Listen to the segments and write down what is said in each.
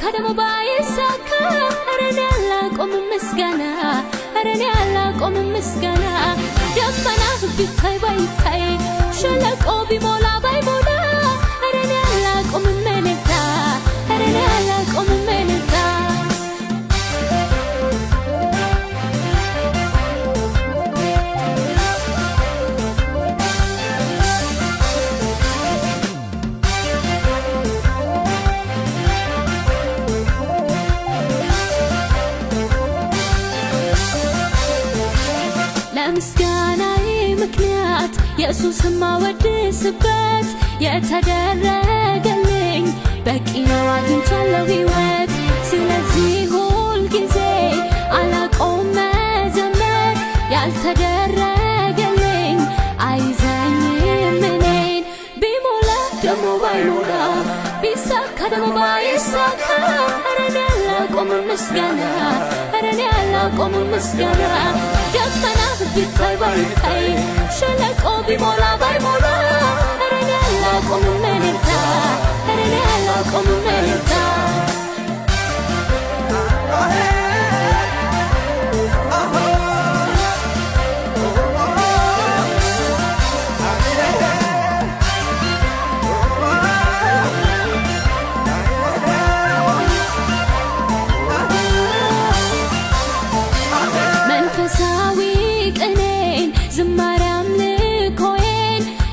kadamo baisaka arane alla qom misgana arane alla qom misgana damana bitay baytay shalaqo bimola baymola arane alla qom meleta arane alla qom meleta مسكاناي مكنيات يسوس ما ودسبت يتدرجلኝ بقي ነው አግኝቻለሁ ህይወት ስለዚህ ሁሉ ጊዜ አላቆም መዘመር ያልተደረገልኝ አይዘኝም እኔን ቢሞላ ደሞ ባይሞላ ቢሳካ ደሞ ባይሳካ አረኔ አላቆም ምስጋና አረኔ አላቆም ምስጋና ደመና bitay baytay shalaqo bimola baymola arane alla qom meleta arane alla qom meleta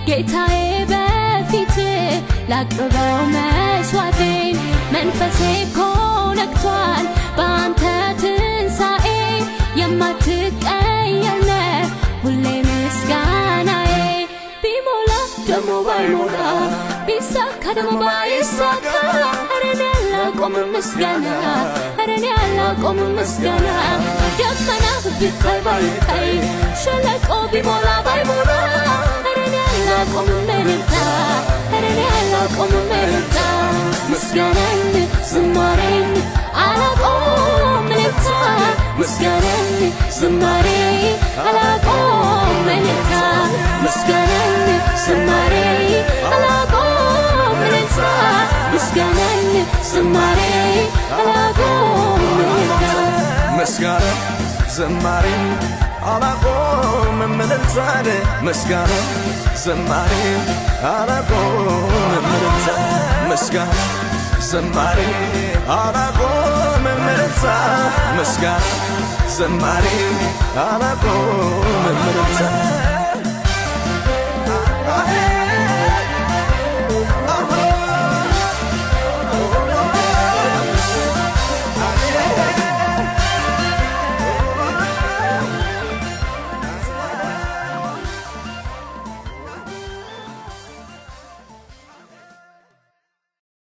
ጌታዬ በፊት ላቅርበው መስዋዕቴን መንፈሴ ኮነክቷል ባንተ ትንሣኤ የማትቀየር ነህ ሁሌ ምስጋናዬ ቢሞላ ደሞ ባይሞላ ቢሳካ ደሞ ባይሳካ አረኔ አላቆም ምስጋና አረኔ አላቆም ምስጋና ደመና bitay baytay shalaqo bimola baymola قوم ملتا أرني على قوم ملتا مسكنن زمارين على قوم ملتا مسكنن زمارين على قوم ملتا مسكنن زمارين على قوم ملتا مسكنن زمارين على قوم ملتا مسكنن زمارين على قوم ملتا مسكنن زماري على قوم ملتا مسكان زماري على قوم ملتا مسكان زماري على قوم ملتا